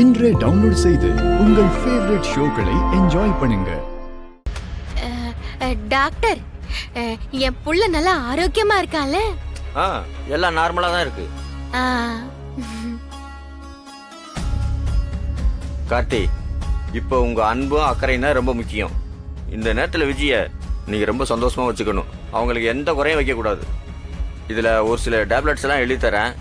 இன்றே டவுன்லோட் செய்து உங்கள் ஃபேவரட் ஷோக்களை என்ஜாய் பண்ணுங்க. டாக்டர், என் புள்ள நல்லா ஆரோக்கியமா இருக்கான்ல? எல்லாம் நார்மலா தான் இருக்கு. கார்த்தி, இப்போ உங்க அன்பும் அக்கறையும் தான் ரொம்ப முக்கியம். இந்த நேரத்தில் விஜய நீங்க ரொம்ப சந்தோஷமா வச்சுக்கணும். அவங்களுக்கு எந்த குறையும் வைக்க கூடாது. இதுல ஒரு சில டேப்லெட்ஸ் எல்லாம் எழுதி தரேன்.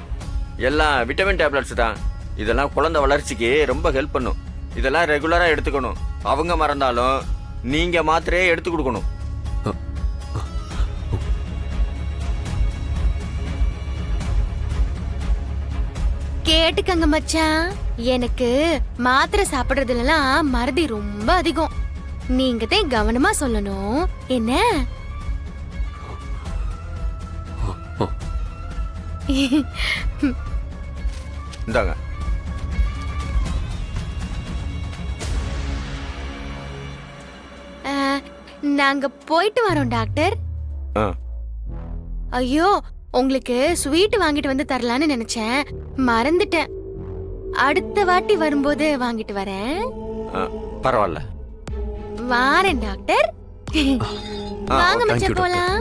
எல்லாம் விட்டமின் டேப்லெட்ஸ் தான். இதெல்லாம் குழந்தை வளர்ச்சிக்கு ரொம்ப ஹெல்ப் பண்ணும். இதெல்லாம் ரெகுலரா எடுத்துக்கணும். அவங்க மறந்தாலும் நீங்க மாத்திரையே எடுத்து கொடுக்கணும். கேட்டுக்கங்க மச்சான், எனக்கு மாத்திரை சாப்பிடுறதுலாம் மறதி ரொம்ப அதிகம். நீங்க தான் கவனமா சொல்லணும் என்ன? இந்தாங்க. நாங்க போயிட்டு வரோம் டாக்டர். ஐயோ, உங்களுக்கு ஸ்வீட் வாங்கிட்டு வந்து தரலான்னு நினைச்சேன், மறந்துட்டேன். அடுத்த வாட்டி வரும்போது வாங்கிட்டு வரேன். பரவாயில்ல, வாரேன் டாக்டர். வாங்க மச்சான் போலாம்.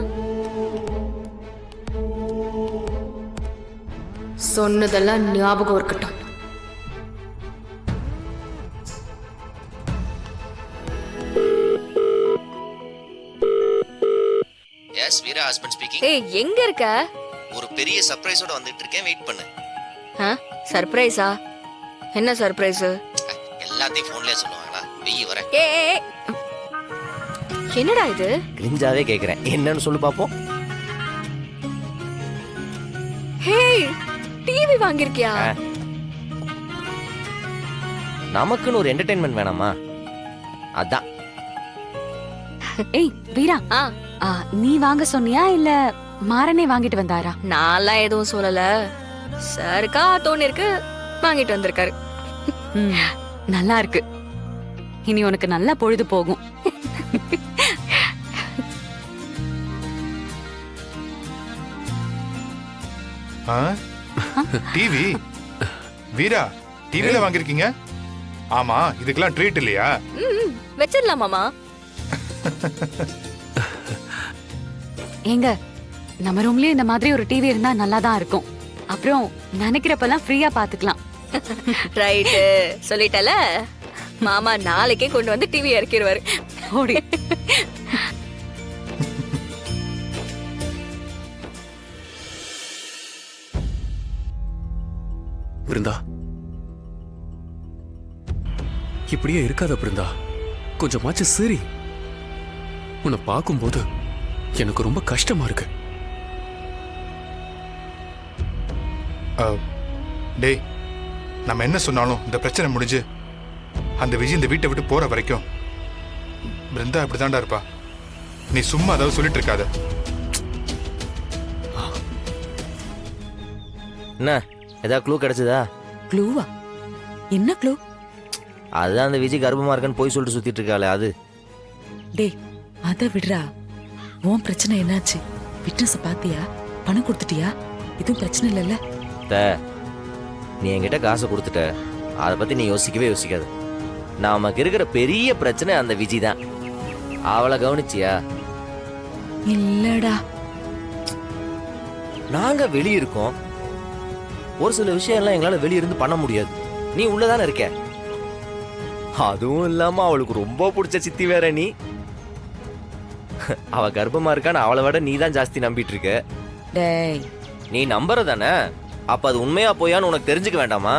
சொன்னதெல்லாம் ஞாபகம் இருக்கட்டும். எஸ் வீரா ஹஸ்பண்ட் ஸ்பீக்கிங். ஏய், எங்க இருக்க? ஒரு பெரிய சர்ப்ரைஸோட வந்துட்டு இருக்கேன், வெயிட் பண்ணு. சர்ப்ரைஸா? என்ன சர்ப்ரைஸ்? எல்லாத்தையும் ஃபோன்லயே சொல்லுவாங்களா? வெயி வரேன். ஏய், என்னடா இது? கிரிஞ்சாவே கேக்குறேன், என்னன்னு சொல்லு பாப்போம். ஹே, டிவி வாங்கிருக்கியா? நமக்குன்னு ஒரு என்டர்டெயின்மெண்ட் வேணாமா? அதான். ஏய் வீரா, நீ வாங்க சொன்னியா இல்ல மாறனே வாங்கிட்டு வந்தாரா? நான்லாம் எதுவும் சொல்லல. சாருக்கா தோணி இருக்கு, வாங்கிட்டு வந்திருக்காரு. நல்லா இருக்கு. இனி உனக்கு நல்லா பொழுது போகும். டிவி வீரா, டிவில வாங்கிருக்கீங்க? ஆமா, இதுக்கெல்லாம் ட்ரீட் இல்லையா? வச்சிடலாமாமா? ஏங்க, நம்ம ரூம்லயே இந்த மாதிரி ஒரு டிவி இருந்தா நல்லா தான் இருக்கும். அப்புறம் நினைக்கிறப்பெல்லாம் ஃப்ரீயா பாத்துக்கலாம். ரைட்டு, சொல்லிட்டல. மாமா நாளைக்கே கொண்டு வந்து டிவி இறக்கிடுவாரு. ஓடி. பிருந்தா, இப்படியே இருக்காத பிருந்தா. கொஞ்சமாச்சு சரி. உன்னை பார்க்கும்போது எனக்கு ரொம்ப கஷ்டமா இருக்கு. டேய், நம்ம என்ன சொன்னாலும் இந்த பிரச்சனை முடிஞ்சு அந்த விஜய் இந்த வீட்டை விட்டு போற வரைக்கும் பிருந்தா இப்படிதான்டா இருப்பா. நீ சும்மா அதாவது சொல்லிட்டு இருக்காத. என்ன, ஏதாவது க்ளூ கிடைச்சதா? க்ளூவா? என்ன க்ளூ? அதுதான் அந்த விஜய் கர்ப்பமா இருக்கன்னு போய் சொல்லிட்டு சுத்திட்டு இருக்காளே அது. டேய், அத விடுறா. உன் பிரச்சனை என்னாச்சு? விட்னஸ பாத்தியா? பணம் கொடுத்துட்டியா? இதுவும் பிரச்சனை இல்லைல்ல? நீ என்கிட்ட காசை கொடுத்துட்ட, அதை பத்தி நீ யோசிக்கவே யோசிக்காது. நமக்கு இருக்கிற பெரிய பிரச்சனை அந்த விஜய் தான். அவளை கவனிச்சியா? இல்லடா. நாங்க வெளியிருக்கோம், ஒரு சில விஷயம் எல்லாம் எங்களால வெளியிருந்து பண்ண முடியாது. நீ உள்ளதானே இருக்க. அதுவும் இல்லாம அவளுக்கு ரொம்ப பிடிச்ச சித்தி வேற நீ. அவ கர்ப்பமா இருக்கான்னு அவளை விட நீ தான் ஜாஸ்தி நம்பிட்டு இருக்க. டேய், நீ நம்புறதானே? அப்ப அது உண்மையா போயான்னு உனக்கு தெரிஞ்சுக்க வேண்டாமா?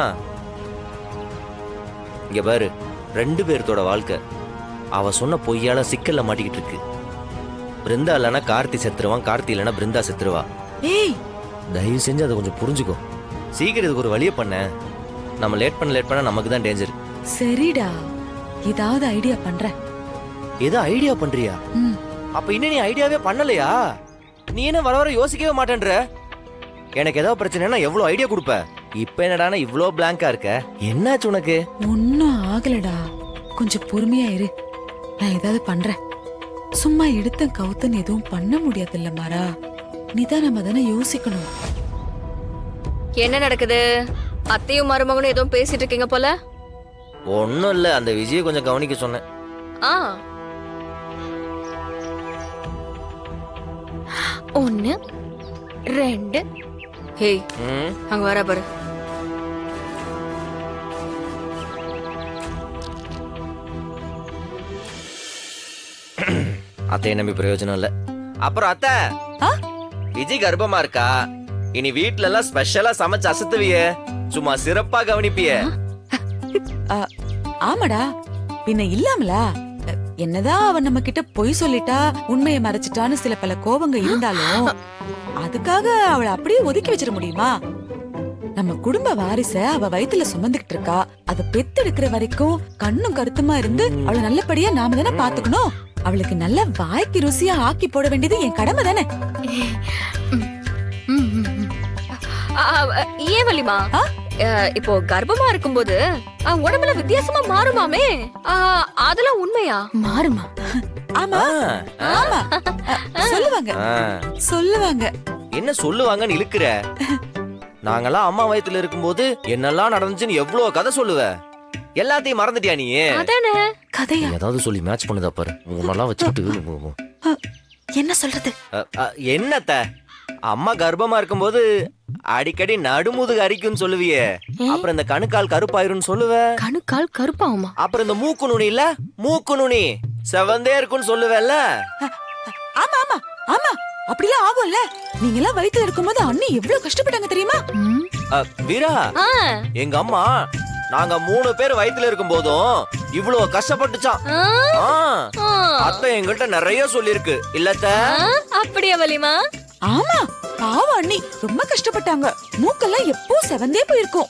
இங்க பாரு, 2 பேர்த்தோட வாழ்க்கை அவ சொன்ன பொய்யால சிக்கல்ல மாட்டிக்கிட்டு இருக்கு. பிருந்தா இல்லைன்னா கார்த்தி செத்துருவான், கார்த்தி இல்லைன்னா பிருந்தா செத்துருவா. ஏய், தயவு செஞ்சு அதை கொஞ்சம் புரிஞ்சுக்கோ. சீக்கிரம் இதுக்கு ஒரு வழியை பண்ண. நம்ம லேட் பண்ண நமக்கு தான் டேஞ்சர். சரிடா, ஏதாவது ஐடியா பண்றேன். ஏதோ ஐடியா பண்றியா? அப்ப இன்னும் நீ ஐடியாவே பண்ணலையா? நீ என்ன வர வர யோசிக்கவே மாட்டேன்ற. எனக்கு ஏதாவது பிரச்சனைனா எவ்வளவு ஐடியா கொடுப்ப. இப்ப என்னடானா இவ்ளோ பிளாங்கா இருக்க? என்னாச்சு உனக்கு? ஒன்னும் ஆகலடா, கொஞ்சம் பொறுமையா இரு. நான் ஏதாவது பண்றேன். சும்மா எடுத்த கவுத்தன் எதுவும் பண்ண முடியாதுல்ல மாறா. நிதானமா தானே யோசிக்கணும். என்ன நடக்குது? அத்தையும் மருமகனும் ஏதோ பேசிட்டு இருக்கீங்க போல. ஒன்றும் இல்லை, அந்த விஜயை கொஞ்சம் கவனிக்க சொன்னேன். ஆ 1 2 ஹேய் ம் அங்க வர பாரு. அத்தையை நம்பி பிரயோஜனம் இல்ல. அப்புறம் அத்தை, ஆ? விஜய் கர்ப்பமா இருக்கா, இனி வீட்ல எல்லாம் ஸ்பெஷலா சமைச்சு அசத்துவிய, சும்மா சிறப்பா கவனிப்பிய. ஆமாடா, பின்ன இல்லாமலா? என்னதான் அவன் நம்ம கிட்ட பொய் சொல்லிட்டா, உண்மையை மறைச்சிட்டான்னு சில பல கோபங்க இருந்தாலும் அதுக்காக அவளை அப்படியே ஒதுக்கி வச்சிட முடியுமா? நம்ம குடும்ப வாரிச அவ வயித்துல சுமந்துகிட்டு இருக்கா, அத பெத்தெடுக்கிற வரைக்கும் கண்ணும் கருத்துமா இருந்து அவளை நல்லபடியா நாம தானே பாத்துக்கணும். அவளுக்கு நல்ல வாய்க்கு ருசியா ஆக்கி போட வேண்டியது என் கடமை தானே. ஏன் வலிமா? ஆ? இப்போ கர்ப்பமா இருக்கும்போது உடம்புல வித்தியாசமா மாறுமாமே, அதெல்லாம் உண்மையா? மாறுமா? ஆமா ஆமா, சொல்லுவாங்க சொல்லுவாங்க. என்ன சொல்லுவாங்கன்னு இழுக்கிற? நாங்கெல்லாம் அம்மா வயித்துல இருக்கும்போது என்னெல்லாம் நடந்துச்சுன்னு எவ்வளவு கதை சொல்லுவ, எல்லாத்தையும் மறந்துட்டியா நீ? அதானே கதையா? ஏதாவது சொல்லி மேட்ச் பண்ணுதா பாரு, உன்னெல்லாம் வச்சுக்கிட்டு. என்ன சொல்றது? என்னத்த, அம்மா கர்ப்பமா இருக்கும்போது அடிக்கடி நடுமுதுகு அரிக்கும்னு சொல்லுவியே, அப்புறம் இந்த கணுக்கால் கருப்பாயிரும்னு சொல்லுவ, கணுக்கால் கருப்பாவுமா? அப்புறம் இந்த மூக்கு நுனி இல்ல, மூக்கு நுனி செவந்தே இருக்குன்னு சொல்லுவேல்ல. ஆமா ஆமா ஆமா, அப்படிலாம் ஆகும்ல. நீங்க எல்லாம் வயித்துல இருக்கும்போது அண்ணி எவ்வளவு கஷ்டப்பட்டாங்க தெரியுமா? வீரா, எங்க அம்மா நாங்க 3 பேர் வயித்துல இருக்கும் போதும் இவ்வளவு கஷ்டப்பட்டுச்சான். அத்தை எங்கிட்ட நிறைய சொல்லிருக்கு இல்லத்த? அப்படியா வலிமா? ஆமா, பாவம் அண்ணி ரொம்ப கஷ்டப்பட்டாங்க. மூக்கெல்லாம் எப்போ செவந்தே போயிருக்கும்.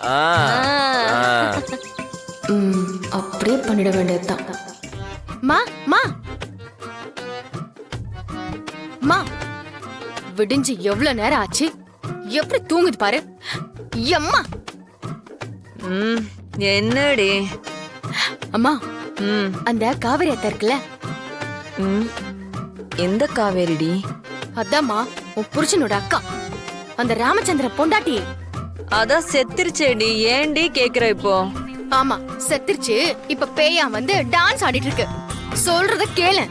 அப்படியே பண்ணிட வேண்டியதுதான். மா மா மா, விடிஞ்சு எவ்வளவு நேரம் ஆச்சு, எப்படி தூங்குது பாரு. எம்மா என்னடி? அம்மா, அந்த காவேரி அத்தை இருக்குல்ல, எந்த காவேரிடி? அதாம்மா உன் புருஷனோட அக்கா, அந்த ராமச்சந்திர பொண்டாட்டி. அதான் செத்துருச்சேடி, ஏண்டி கேக்குற இப்போ? ஆமா செத்துருச்சு, இப்ப பேயா வந்து டான்ஸ் ஆடிட்டு இருக்கு. சொல்றத கேளு.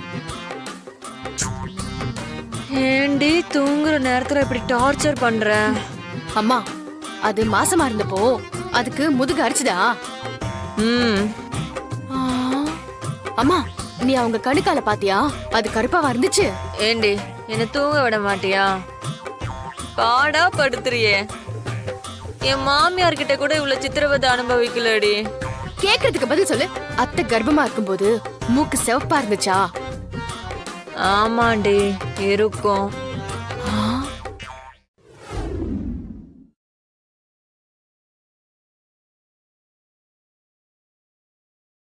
ஏண்டி தூங்குற நேரத்துல இப்படி டார்ச்சர் பண்ற? அம்மா, அது மாசமா இருந்தப்போ அதுக்கு முதுகு அரிச்சுதா? ஆ, அம்மா நீ அவங்க கணுக்கால பாத்தியா? அது கருப்பாவா இருந்துச்சு. ஏண்டி என்ன தூங்க விட மாட்டியா? பாடா படுத்துறியே. என் மாமியார் கிட்ட கூட இவ்வளவு சித்திரவதை அனுபவிக்கலடி. கேக்குறதுக்கு பதில் சொல்லு. அத்தை கர்ப்பமா இருக்கும்போது மூக்கு சிவப்பா இருந்துச்சா? ஆமாண்டி இருக்கும்.